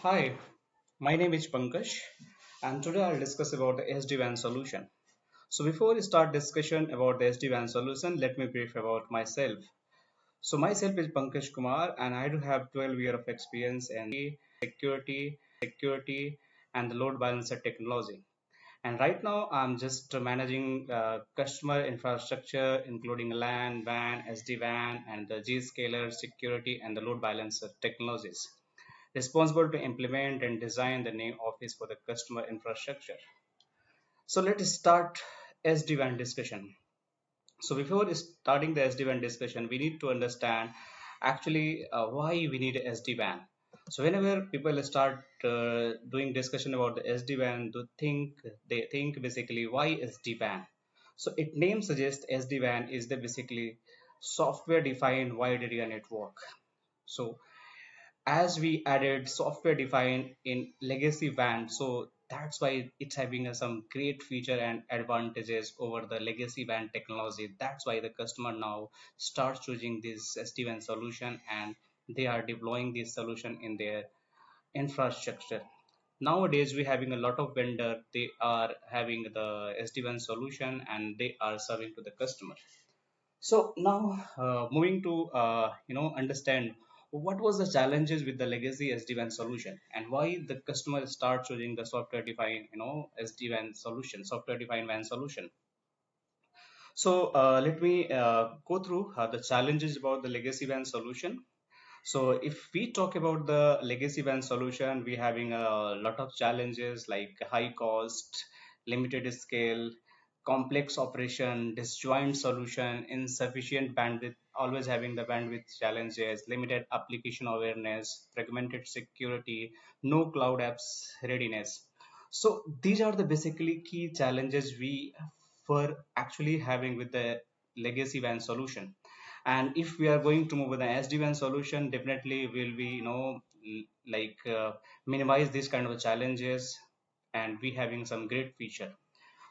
Hi, my name is Pankaj, and today I'll discuss about the SD-WAN solution. So before we start discussion about the SD-WAN solution, let me brief about myself. So myself is Pankaj Kumar, and I do have 12 years of experience in security, and the load balancer technology. And right now, I'm just managing customer infrastructure, including LAN, WAN, SD-WAN, and the Zscaler security and the load balancer technologies responsible to implement and design the new office for the customer infrastructure. So let's start SD-WAN discussion. So before starting the SD-WAN discussion, we need to understand actually why we need SD-WAN. So whenever people start doing discussion about the SD-WAN, they think basically why SD-WAN. So it name suggests SD-WAN is the basically software defined wide area network. So as we added software defined in legacy WAN, so that's why it's having some great feature and advantages over the legacy WAN technology. That's why the customer now starts choosing this SD-WAN solution, and they are deploying this solution in their infrastructure. Nowadays we having a lot of vendor, they are having the SD-WAN solution and they are serving to the customer. So now, moving to understand what was the challenges with the legacy SD-WAN solution and why the customer start choosing the software-defined SD-WAN solution, software-defined WAN solution. So let me go through the challenges about the legacy WAN solution. So if we talk about the legacy WAN solution, we having a lot of challenges like high cost, limited scale, complex operation, disjoint solution, insufficient bandwidth, always having the bandwidth challenges, limited application awareness, fragmented security, no cloud apps readiness. So these are the basically key challenges we were actually having with the legacy WAN solution. And if we are going to move with an SD-WAN solution, definitely will be minimize these kind of challenges, and we having some great feature.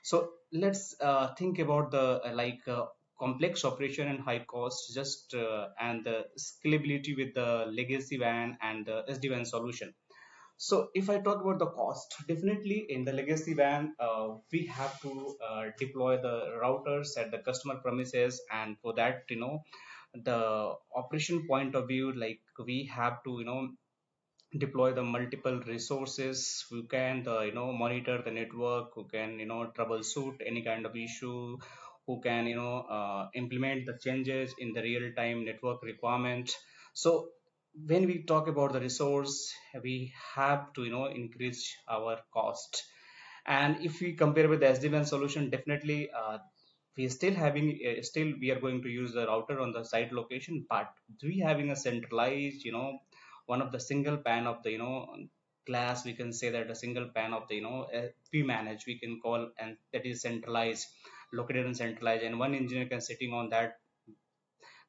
So let's think about the complex operation and high cost, just and the scalability with the legacy WAN and the SD-WAN solution. So if I talk about the cost, definitely in the legacy WAN, we have to deploy the routers at the customer premises, and for that, the operation point of view, like we have to, deploy the multiple resources who can monitor the network, who can troubleshoot any kind of issue, who can implement the changes in the real time network requirement. So when we talk about the resource, we have to increase our cost. And if we compare with the SD-WAN solution, definitely we still having still we are going to use the router on the site location, but we having a centralized, one of the single pan of the class, we can say that a single pan of the we manage, we can call, and that is centralized, located and centralized, and one engineer can sitting on that,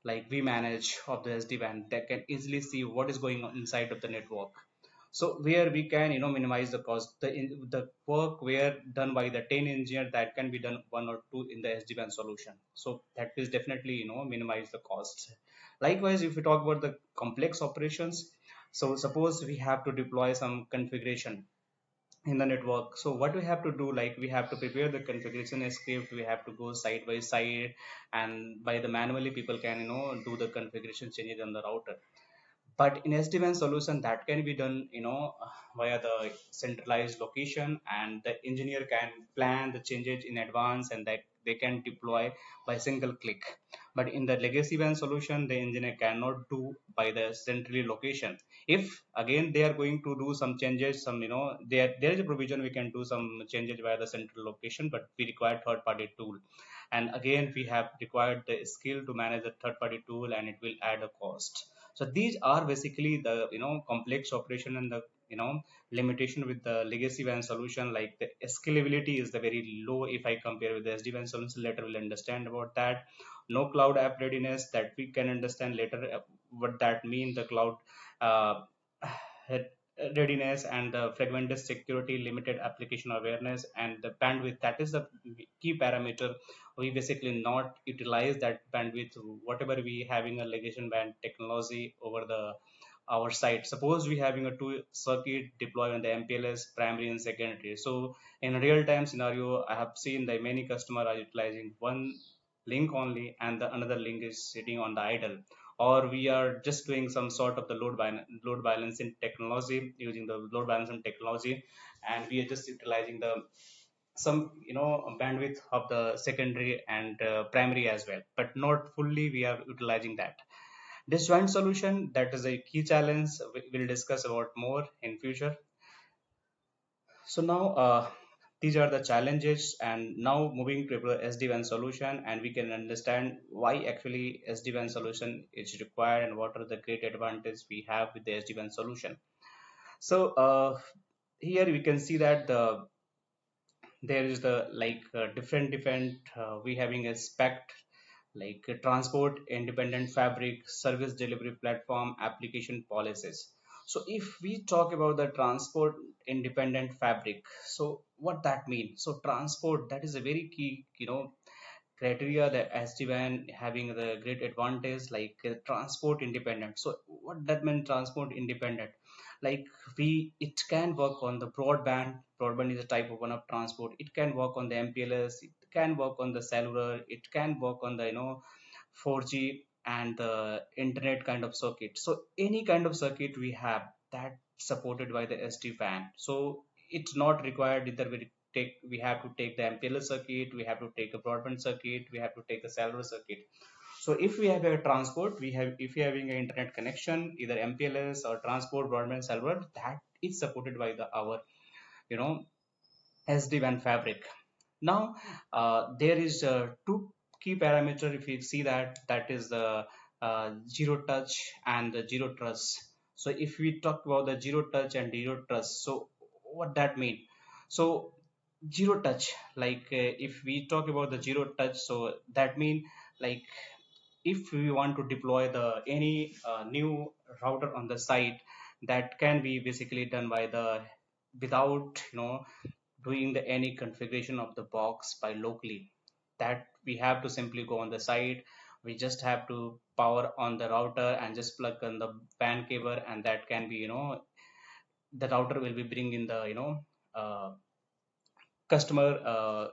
like we manage of the SD-WAN, that can easily see what is going on inside of the network. So where we can minimize the cost, the work where done by the 10 engineer, that can be done one or two in the SD-WAN solution. So that is definitely minimize the costs. Likewise, if we talk about the complex operations, so suppose we have to deploy some configuration in the network. So what we have to do, like we have to prepare the configuration script, we have to go side by side, and by the manually people can do the configuration changes on the router. But in SD-WAN solution, that can be done via the centralized location, and the engineer can plan the changes in advance, and that they can deploy by single click. But in the legacy WAN solution, the engineer cannot do by the centrally location. If again they are going to do some changes, some there is a provision we can do some changes via the central location, but we require third party tool. And again we have required the skill to manage the third party tool, and it will add a cost. So these are basically the complex operation and the limitation with the legacy WAN solution. Like the scalability is the very low if I compare with the SD-WAN solution. Later we'll understand about that. No cloud app readiness, that we can understand later what that mean. The cloud uh, readiness and the fragmented security, limited application awareness, and the bandwidth, that is the key parameter. We basically not utilize that bandwidth, whatever we having a legacy band technology over the our site. Suppose we having a two circuit deployed on the MPLS primary and secondary. So in a real time scenario, I have seen that many customers are utilizing one link only and the another link is sitting on the idle, or we are just doing some sort of the load balancing technology, using the load balancing technology, and we are just utilizing the some bandwidth of the secondary and primary as well, but not fully we are utilizing that. Disjoint solution, that is a key challenge we'll discuss about more in future. So now these are the challenges, and now moving to the SD-WAN solution, and we can understand why actually SD-WAN solution is required and what are the great advantages we have with the SD-WAN solution. So here we can see that there is the different we having a spec like a transport independent fabric, service delivery platform, application policies. So if we talk about the transport independent fabric, so what that means? So transport, that is a very key criteria that SD-WAN having the great advantage, like transport independent. So what that means, transport independent? Like we, it can work on the broadband. Broadband is a type of one of transport. It can work on the MPLS. It can work on the cellular. It can work on the 4G and the internet kind of circuit. So any kind of circuit we have that supported by the SD-WAN. So it's not required either we have to take the MPLS circuit, we have to take a broadband circuit, we have to take a cellular circuit. So if we have a transport, we have if we are having an internet connection, either MPLS or transport, broadband, cellular, that is supported by the our you know SD-WAN fabric. Now there is two key parameter. If you see that, that is the zero touch and the zero trust. So if we talk about the zero touch and zero trust, so what that mean? So zero touch, if we talk about the zero touch, so that mean like if we want to deploy the any new router on the site, that can be basically done by the without doing the any configuration of the box by locally. That we have to simply go on the site, we just have to power on the router and just plug on the WAN cable, and that can be the router will be bringing the uh, customer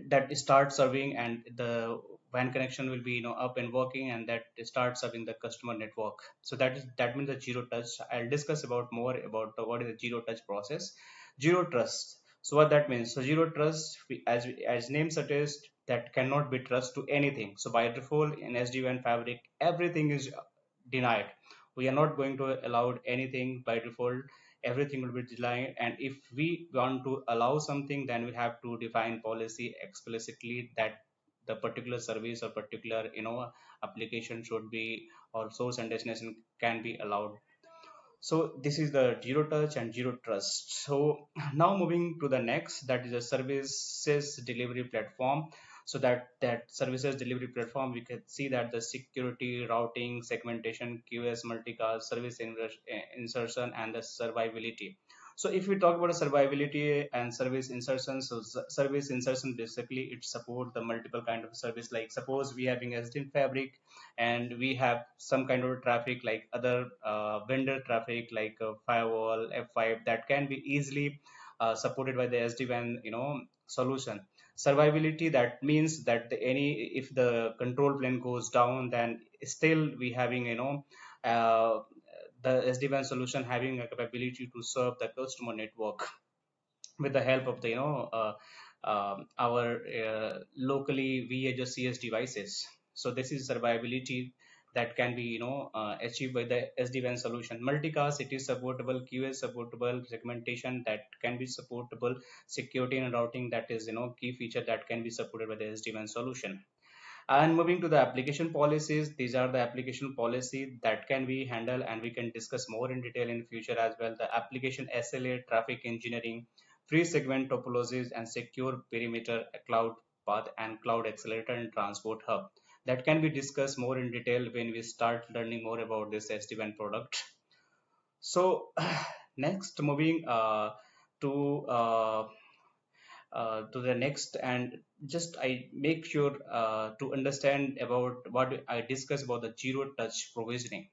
that start serving, and the WAN connection will be up and working, and that start serving the customer network. So that means the zero touch. I'll discuss about more about what is the zero touch process. Zero trust, so what that means? So zero trust, as name suggests, that cannot be trust to anything. So by default in SD-WAN fabric, everything is denied. We are not going to allow anything by default. Everything will be denied, and if we want to allow something, then we have to define policy explicitly that the particular service or particular application should be, or source and destination can be allowed. So this is the zero touch and zero trust. So now moving to the next, that is a services delivery platform. So that services delivery platform, we can see that the security, routing, segmentation, QoS, multicast, insertion, and the survivability. So if we talk about survivability and service insertion, so service insertion basically it support the multiple kind of service. Like suppose we having SD fabric, and we have some kind of traffic like other vendor traffic like firewall F5, that can be easily supported by the SD-WAN solution. Survivability, that means that if the control plane goes down, then still we having uh, the SD-WAN solution having a capability to serve the customer network with the help of the our locally VHS devices. So this is survivability that can be achieved by the SD-WAN solution. Multicast, it is supportable, QoS supportable, segmentation that can be supportable, security and routing, that is key feature that can be supported by the SD-WAN solution. And moving to the application policies, these are the application policy that can be handled, and we can discuss more in detail in future as well. The application SLA, traffic engineering, free segment topologies, and secure perimeter, cloud path, and cloud accelerator and transport hub. That can be discussed more in detail when we start learning more about this SD-WAN product. So next, moving to the next, and just I make sure to understand about what I discuss about the zero touch provisioning.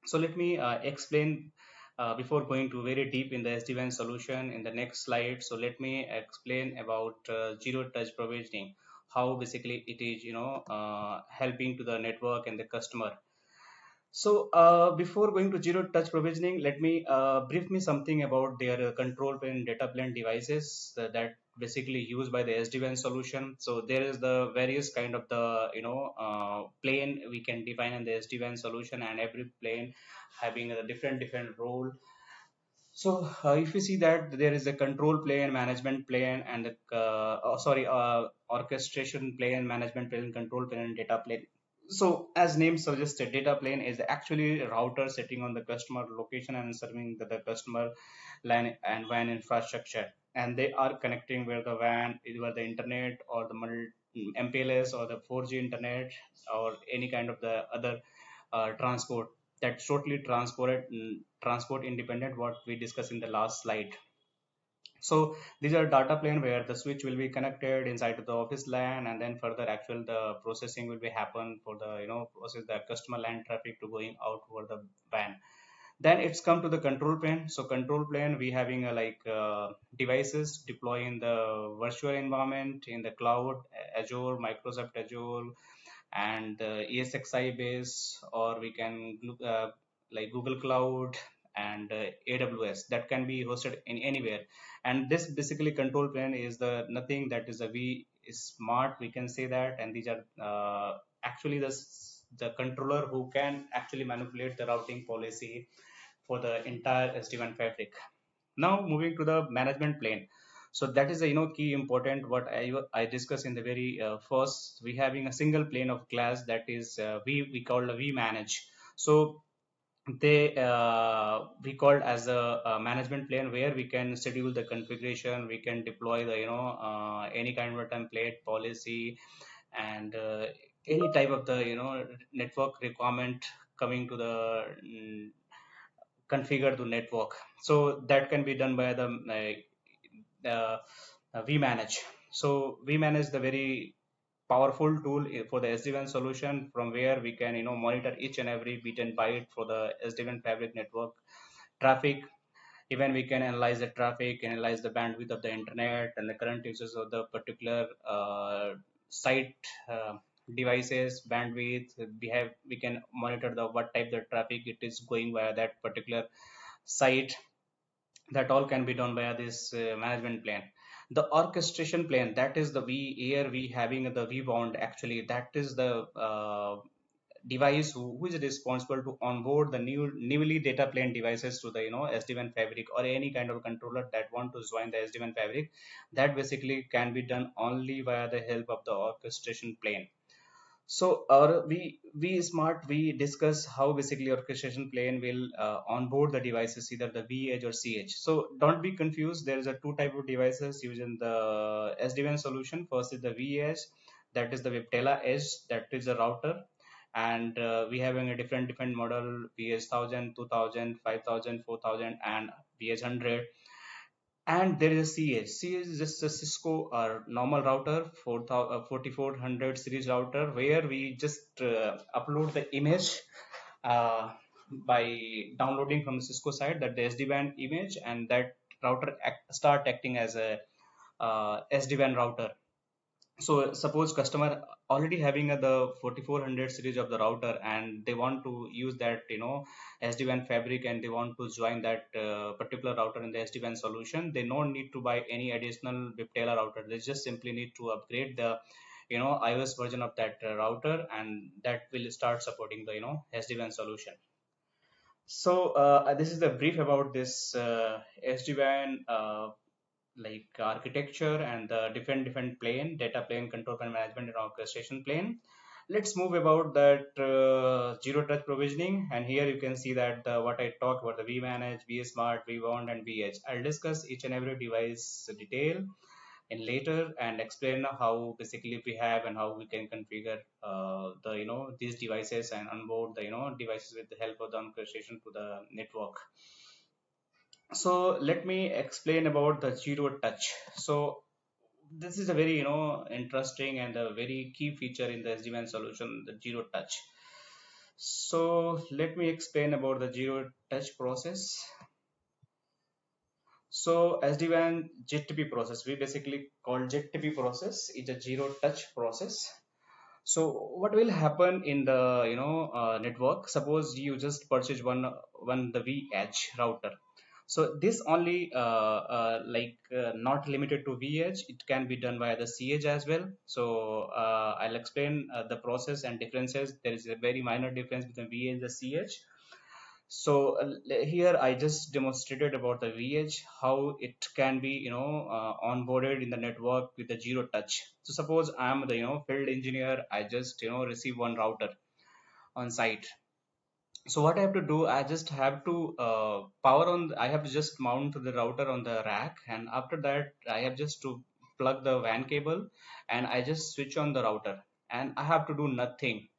So let me explain before going to very deep in the SD-WAN solution in the next slide. So let me explain about zero touch provisioning, how basically it is, helping to the network and the customer. So before going to zero touch provisioning, let me brief me something about their control plane data plane devices that basically used by the SD-WAN solution. So there is the various kind of the plane we can define in the SD-WAN solution, and every plane having a different role. So if you see that there is a control plane, management plane, and orchestration plane, management plane, control plane, and data plane. So as name suggests, data plane is actually a router sitting on the customer location and serving the customer LAN and WAN infrastructure, and they are connecting where the WAN, either the internet or the MPLS or the 4G internet or any kind of the other transport, that's totally transport independent, what we discussed in the last slide. So these are data plane where the switch will be connected inside of the office LAN, and then further actual the processing will be happen for the process the customer LAN traffic to going out over the WAN. Then it's come to the control plane. So control plane we having a devices deploy in the virtual environment in the cloud, Azure, Microsoft Azure, and ESXi base, or we can like Google Cloud and AWS, that can be hosted in anywhere. And this basically control plane is the nothing that is a V is smart, we can say that, and these are actually the controller who can actually manipulate the routing policy for the entire SD-WAN fabric. Now moving to the management plane. So that is a key important what I discussed in the very first. We having a single plane of glass that is we call the vManage. So they we called as a management plane where we can schedule the configuration, we can deploy the any kind of a template policy, and any type of the network requirement coming to the configure the network. So that can be done by the uh, vManage. So vManage the very powerful tool for the SD-WAN solution, from where we can monitor each and every bit and byte for the SD-WAN fabric network traffic. Even we can analyze the traffic, analyze the bandwidth of the internet and the current uses of the particular site devices bandwidth. We can monitor the what type the traffic it is going via that particular site. That all can be done via this management plane. The orchestration plane, that is the we here we having the vBond, actually that is the device who is responsible to onboard the newly data plane devices to the SD-WAN fabric, or any kind of controller that want to join the SD-WAN fabric. That basically can be done only via the help of the orchestration plane. So our we smart we discuss how basically orchestration plane will onboard the devices, either the V edge or C edge. So don't be confused. There is a two type of devices using the SD-WAN solution. First is the V edge, that is the Viptela edge, that is a router, and we having a different model: VH 1000, 2000, 5000, 4000, and VH 100. And there is a CH. CH is just a Cisco normal router, 4400 series router, where we just upload the image uh, by downloading from the Cisco side, that the SD-WAN image, and that router start acting as a SD-WAN router. So suppose customer already having the 4400 series of the router, and they want to use that SD-WAN fabric, and they want to join that particular router in the SD-WAN solution. They don't need to buy any additional Viptela router. They just simply need to upgrade the iOS version of that router, and that will start supporting the SD-WAN solution. So this is the brief about this SD-WAN architecture and the different plane, data plane, control plane management, and orchestration plane. Let's move about that zero touch provisioning. And here you can see that what I talked about, the vManage, vSmart, vBond, and vEdge. I'll discuss each and every device detail in later, and explain how basically we have and how we can configure the these devices and onboard the devices with the help of the orchestration to the network. So let me explain about the zero touch. So this is a very interesting and a very key feature in the SD-WAN solution, the zero touch. So let me explain about the zero touch process. So SD-WAN ZTP process, we basically call ZTP process, is a zero touch process. So what will happen in the network? Suppose you just purchase one the VH router. So this only not limited to VH. It can be done via the CH as well. So I'll explain the process and differences. There is a very minor difference between VH and the CH. So here I just demonstrated about the VH, how it can be onboarded in the network with the zero touch. So suppose I'm the field engineer, I just receive one router on site. So what I have to do, I just have to power on. I have to just mount the router on the rack, and after that I have just to plug the WAN cable, and I just switch on the router, and I have to do nothing.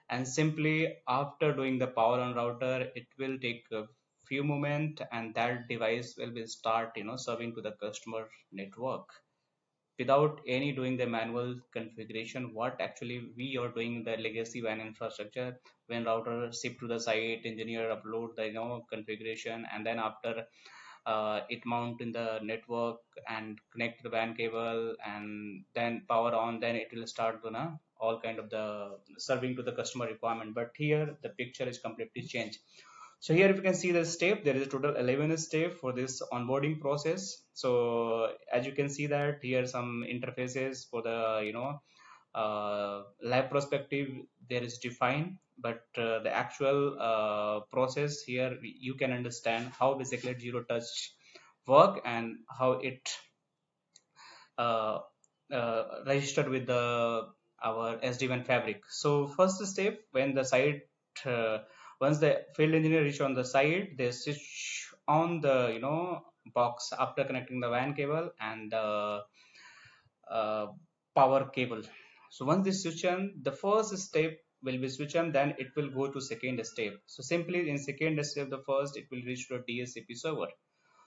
And simply after doing the power on router, it will take a few moments, and that device will be start serving to the customer network without any doing the manual configuration. What actually we are doing the legacy WAN infrastructure, when router ship to the site, engineer upload the configuration, and then after it mount in the network and connect the WAN cable and then power on, then it will start to all kind of the serving to the customer requirement. But here the picture is completely changed. So here if you can see the step, there is a total 11 step for this onboarding process. So as you can see that here some interfaces for the live perspective there is defined, but the actual process here you can understand how basically zero touch work and how it uh, registered with the our SD-WAN fabric. So first step, when the site uh, once the field engineer reach on the site, they switch on the box after connecting the WAN cable and the uh, power cable. So once this switch on, the first step will be switch on, then it will go to second step. So simply in second step, the first it will reach to a DHCP server.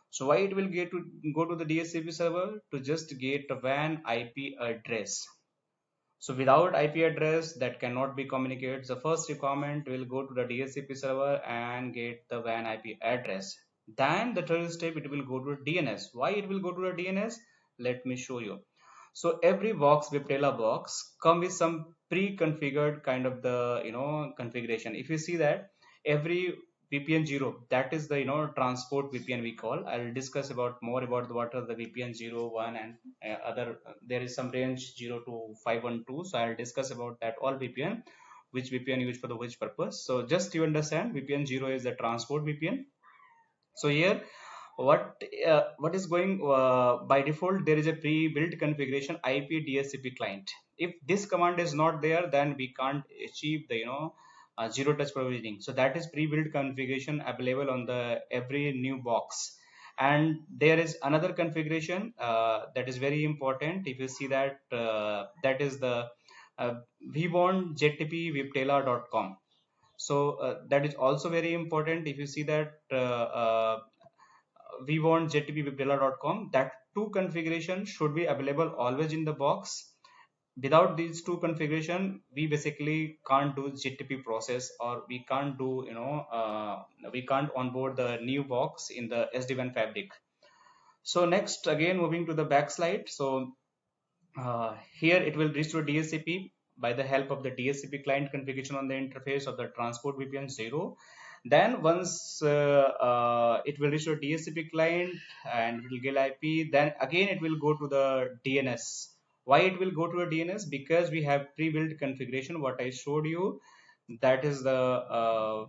So why it will get to go to the DHCP server? To just get a WAN IP address. So without IP address that cannot be communicated. The first requirement will go to the DHCP server and get the WAN IP address. Then the third step it will go to DNS. Why it will go to the DNS? Let me show you. So every box, Viptela box, come with some pre-configured kind of the configuration. If you see that every VPN 0, that is the transport VPN we call. I'll discuss about more about what are the VPN 0, 1 and other. There is some range 0 to 512. So I'll discuss about that all VPN, which VPN used for the which purpose. So just you understand, VPN 0 is the transport VPN. So here what is going by default, there is a pre-built configuration IP DHCP client. If this command is not there, then we can't achieve the zero touch provisioning. So that is pre-built configuration available on the every new box. And there is another configuration that is very important. If you see that that is the uh, vbond jtp so that is also very important. If you see that we want jtp.webdella.com, that two configuration should be available always in the box. Without these two configuration, we basically can't do GTP process, or we can't do we can't onboard the new box in the SD-WAN fabric. So next, again moving to the back slide. So here it will reach to DHCP by the help of the DHCP client configuration on the interface of the transport VPN 0. Then once it will reach to DHCP client and it will get IP, then again it will go to the DNS. Why it will go to a DNS? Because we have pre-built configuration. What I showed you, that is the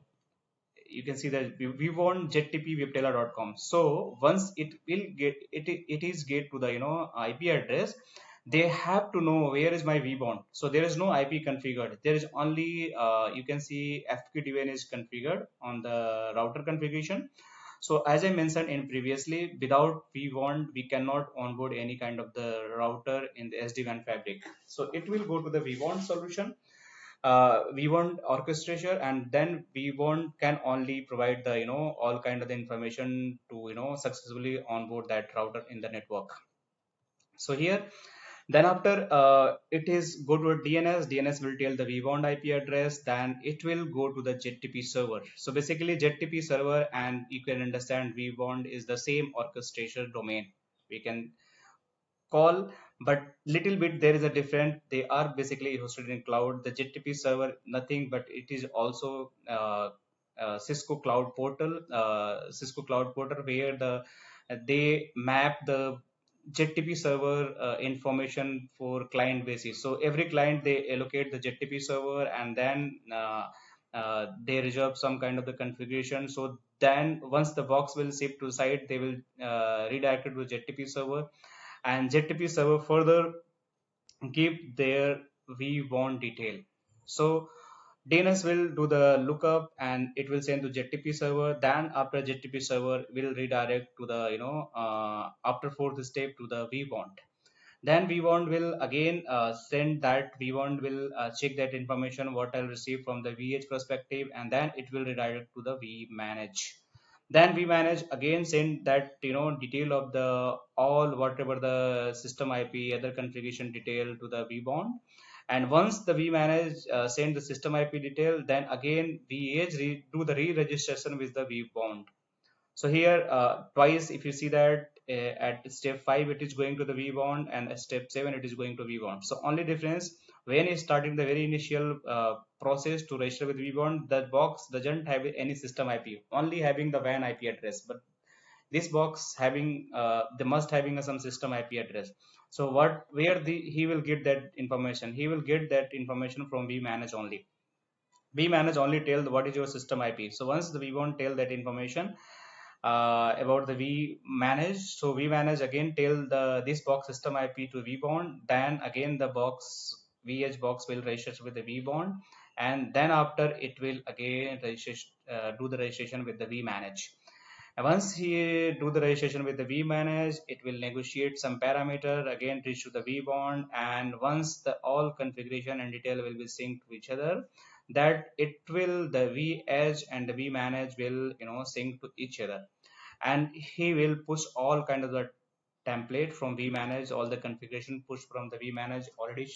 you can see that we want jettp.webtela.com. So once it will get it is get to the IP address, they have to know where is my vbond. So there is no IP configured. There is only you can see fqdn is configured on the router configuration. So as I mentioned in previously, without vbond we cannot onboard any kind of the router in the SD-WAN fabric. So it will go to the vbond solution. We want orchestration, and then we want can only provide the all kind of the information to successfully onboard that router in the network. So here Then after it is go to a DNS will tell the vBond IP address, then it will go to the ZTP server. So basically ZTP server, and you can understand vBond is the same orchestration domain. We can call, but little bit there is a different. They are basically hosted in cloud. The ZTP server nothing but it is also Cisco Cloud Portal, where they map the ZTP server information for client basis. So every client they allocate the ZTP server, and then they reserve some kind of the configuration. So then once the box will ship to site, they will redirect it to ZTP server, and ZTP server further give their vBond detail. So DNS will do the lookup and it will send to ZTP server. Then after ZTP server will redirect to the after fourth step to the vBond. Then vBond will again send that vBond will check that information what I'll receive from the VH perspective, and then it will redirect to the vManage. Then vManage again send that detail of the all whatever the system IP other configuration detail to the vBond. And once the vManage send the system IP detail, then again VH do the re-registration with the vBond. So here twice if you see that at step 5 it is going to the vBond, and at step 7 it is going to vBond. So only difference, when you starting the very initial process to register with vBond, that box doesn't have any system IP, only having the WAN IP address. But this box having they must having some system IP address. So what where he will get that information? He will get that information from vManage only. Vmanage only tell what is your system IP. So once the vBond tell that information about the vManage, so vManage again tell the this box system IP to vBond. Then again the box VH box will register with the vBond, and then after it will again do the registration with the vManage. And once he do the registration with the vManage, it will negotiate some parameter again reach to the vBond, and once the all configuration and detail will be synced to each other, that it will the vEdge and the vManage will sync to each other, and he will push all kind of the template from vManage, all the configuration push from the vManage already.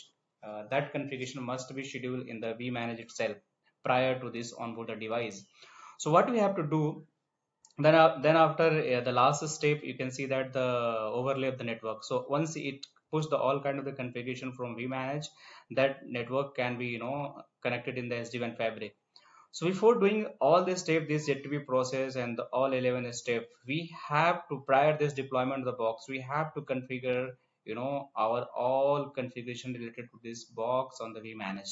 That configuration must be scheduled in the vManage itself prior to this onboard device. So what we have to do then, then after the last step, you can see that the overlay of the network. So once it push the all kind of the configuration from vManage, that network can be connected in the SD-WAN fabric. So before doing all this step, this ZTP process and the all 11 step, we have to prior this deployment of the box, we have to configure our all configuration related to this box on the vManage.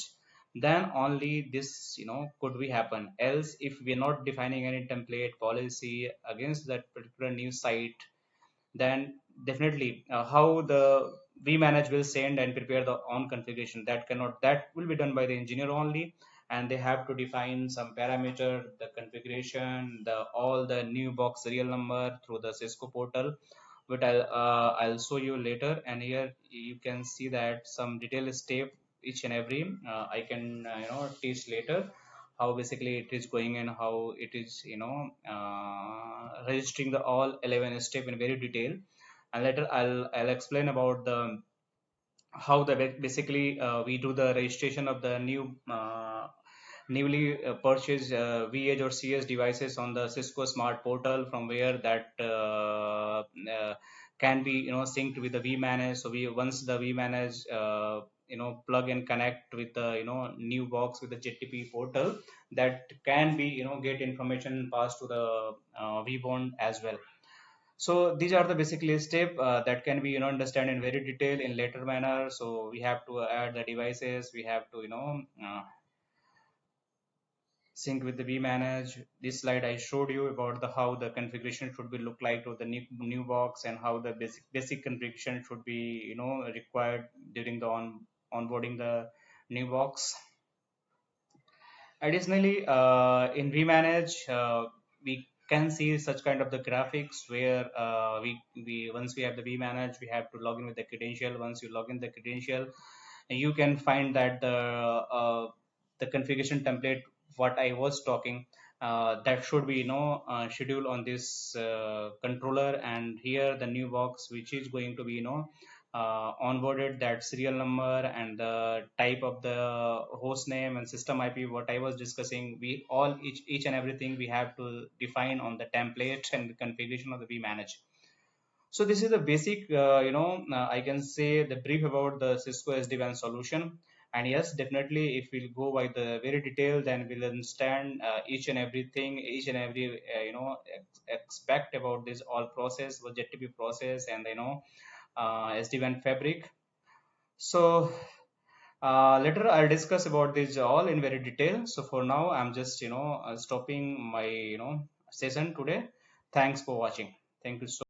Then only this could be happen. Else if we are not defining any template policy against that particular new site, then definitely how the vManage will send and prepare the on configuration, that cannot, that will be done by the engineer only. And they have to define some parameter, the configuration, the all the new box serial number through the Cisco portal, but I'll show you later. And here you can see that some detailed step each and every I can teach later how basically it is going and how it is registering the all 11 step in very detail. And later I'll explain about the how the basically we do the registration of the newly purchased VH or CS devices on the Cisco Smart Portal, from where that can be synced with the vManage. So we once the vManage plug and connect with the new box with the ZTP portal, that can be get information passed to the vBond as well. So these are the basically step that can be understand in very detail in later manner. So we have to add the devices, we have to sync with the vManage. This slide I showed you about the how the configuration should be look like to the new box, and how the basic configuration should be required during the onboarding the new box. Additionally, in vManage, we can see such kind of the graphics where we once we have the vManage, we have to log in with the credential. Once you log in the credential, you can find that the configuration template what I was talking that should be scheduled on this controller. And here the new box which is going to be onboarded that serial number and the type of the host name and system IP, what I was discussing, we all each and everything we have to define on the template and the configuration of the vManage. So this is the basic, I can say the brief about the Cisco SD-WAN solution. And yes, definitely, if we'll go by the very detail, then we'll understand each and everything, each and every, expect about this all process, the JTP process, and SD-WAN fabric. So later I'll discuss about this all in very detail. So for now, I'm just stopping my session today. Thanks for watching. Thank you so